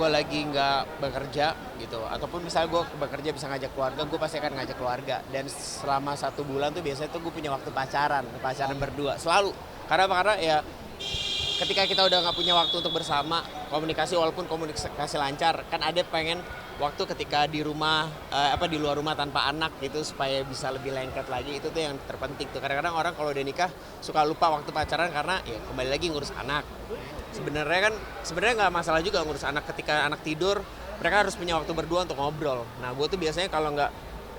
gue lagi nggak bekerja gitu, ataupun misalnya gue bekerja bisa ngajak keluarga, gue pasti akan ngajak keluarga. Dan selama 1 bulan tuh biasanya tuh gue punya waktu pacaran berdua selalu. Karena apa? Karena ya ketika kita udah nggak punya waktu untuk bersama komunikasi, walaupun komunikasi lancar, kan ada pengen waktu ketika di rumah di luar rumah tanpa anak gitu supaya bisa lebih lengket lagi. Itu tuh yang terpenting tuh. Kadang-kadang orang kalau udah nikah suka lupa waktu pacaran karena ya kembali lagi ngurus anak. Sebenarnya nggak masalah juga ngurus anak. Ketika anak tidur mereka harus punya waktu berdua untuk ngobrol. Nah gue tuh biasanya kalau nggak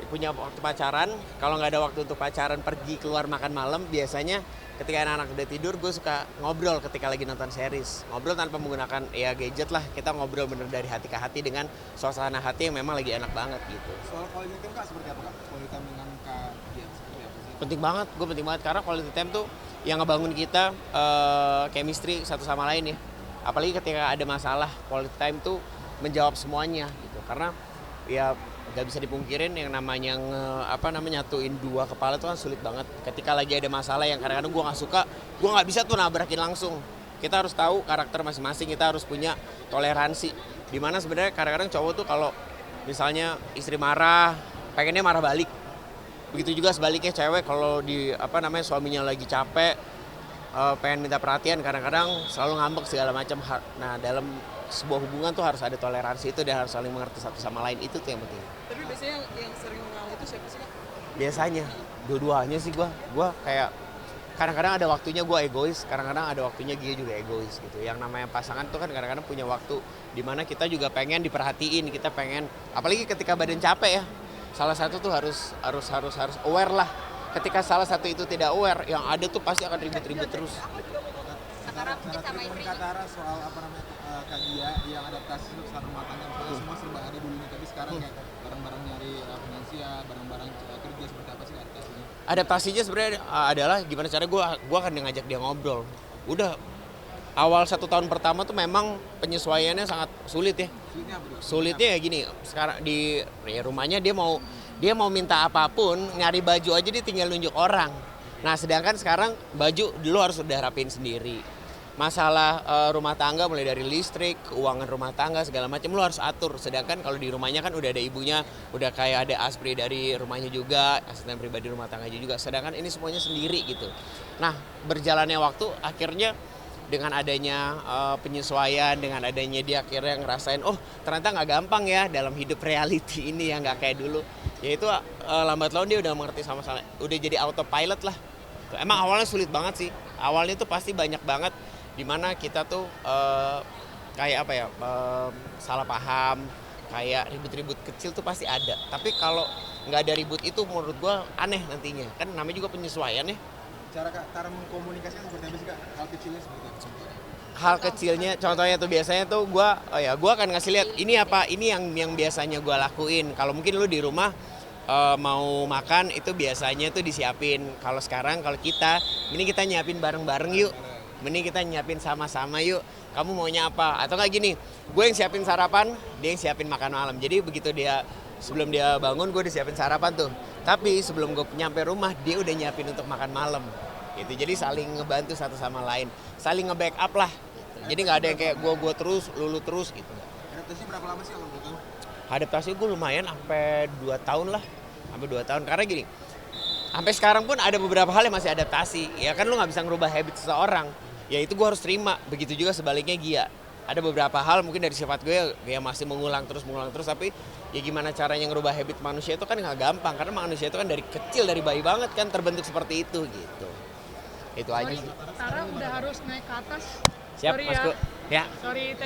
punya waktu pacaran, kalau nggak ada waktu untuk pacaran pergi keluar makan malam, biasanya ketika anak-anak udah tidur gue suka ngobrol ketika lagi nonton series. Ngobrol tanpa menggunakan ya gadget lah, kita ngobrol bener dari hati ke hati dengan suasana hati yang memang lagi enak banget gitu. Soal quality time Kak, seperti apa Kak? Quality time dengan Kak Dian seperti apa sih? Penting banget karena quality time tuh yang ngebangun kita chemistry satu sama lain ya. Apalagi ketika ada masalah, quality time tuh menjawab semuanya gitu. Karena ya gak bisa dipungkirin yang namanya nyatuin dua kepala itu kan sulit banget. Ketika lagi ada masalah yang kadang-kadang gue gak suka, gue gak bisa tuh nabrakin langsung. Kita harus tahu karakter masing-masing, kita harus punya toleransi. Dimana sebenarnya kadang-kadang cowok tuh kalau misalnya istri marah, pengennya marah balik. Begitu juga sebaliknya cewek kalau suaminya lagi capek, pengen minta perhatian, kadang-kadang selalu ngambek segala macam. Nah dalam sebuah hubungan tuh harus ada toleransi itu dan harus saling mengerti satu sama lain, itu tuh yang penting. Tapi biasanya yang sering mengalah itu siapa sih Kak? Biasanya dua-duanya sih gue kayak kadang-kadang ada waktunya gue egois, kadang-kadang ada waktunya dia juga egois gitu. Yang namanya pasangan tuh kan kadang-kadang punya waktu dimana kita juga pengen diperhatiin, kita pengen, apalagi ketika badan capek ya, salah satu tuh harus aware lah. Ketika salah satu itu tidak aware, yang ada tuh pasti akan ribut-ribut terus. Antara Katara soal Kak Dia yang adaptasi saat rumah tangga, misalnya semua serba ada dulu nih, tapi sekarang kayak barang-barang nyari finansial, barang-barang kerja, seperti apa sih adaptasinya? Adaptasinya sebenarnya adalah gimana cara gue akan ngajak dia ngobrol. Udah awal 1 tahun pertama tuh memang penyesuaiannya sangat sulit ya. Sulitnya ya gini, sekarang di rumahnya dia mau minta apapun, nyari baju aja dia tinggal nunjuk orang. Nah sedangkan sekarang baju dulu harus udah rapiin sendiri. Masalah rumah tangga mulai dari listrik, keuangan rumah tangga segala macam lu harus atur. Sedangkan kalau di rumahnya kan udah ada ibunya, udah kayak ada aspri dari rumahnya juga, asisten pribadi rumah tangga juga. Sedangkan ini semuanya sendiri gitu. Nah berjalannya waktu akhirnya dengan adanya penyesuaian, dengan adanya dia akhirnya ngerasain ternyata nggak gampang ya dalam hidup reality ini yang nggak kayak dulu. Yaitu lambat laun dia udah mengerti sama-sama, udah jadi autopilot lah. Emang awalnya sulit banget sih. Awalnya tuh pasti banyak banget dimana kita tuh salah paham, kayak ribut-ribut kecil tuh pasti ada. Tapi kalau nggak ada ribut itu menurut gua aneh nantinya. Kan namanya juga penyesuaian ya. Cara mengkomunikasikan seperti apa sih Kak? Hal kecilnya seperti apa? Hal kecilnya contohnya tuh biasanya tuh gua akan ngasih lihat ini yang biasanya gua lakuin. Kalau mungkin lu di rumah mau makan itu biasanya tuh disiapin. Kalau sekarang kalau ini kita nyiapin bareng-bareng yuk. Mending kita nyiapin sama-sama yuk. Kamu maunya apa? Atau kayak gini, gue yang siapin sarapan, dia yang siapin makan malam. Jadi begitu sebelum dia bangun gue udah siapin sarapan tuh. Tapi sebelum gue nyampe rumah dia udah nyiapin untuk makan malam. Gitu. Jadi saling ngebantu satu sama lain, saling nge-backup lah. Gitu. Jadi nggak ada yang kayak gue terus, lulu terus gitu. Adaptasi berapa lama sih kalau gitu? Adaptasi gue lumayan sampai 2 tahun lah. Sampai 2 tahun karena gini. Sampai sekarang pun ada beberapa hal yang masih adaptasi. Ya kan lu nggak bisa ngerubah habit seseorang. Ya itu gue harus terima. Begitu juga sebaliknya Gia. Ada beberapa hal mungkin dari sifat gue ya masih mengulang terus. Tapi ya gimana caranya ngerubah habit manusia itu kan nggak gampang. Karena manusia itu kan dari kecil, dari bayi banget kan terbentuk seperti itu gitu. Itu aja sih. Tara udah harus naik ke atas. Siap Sorry Mas ya. Bro. Ya. Sorry.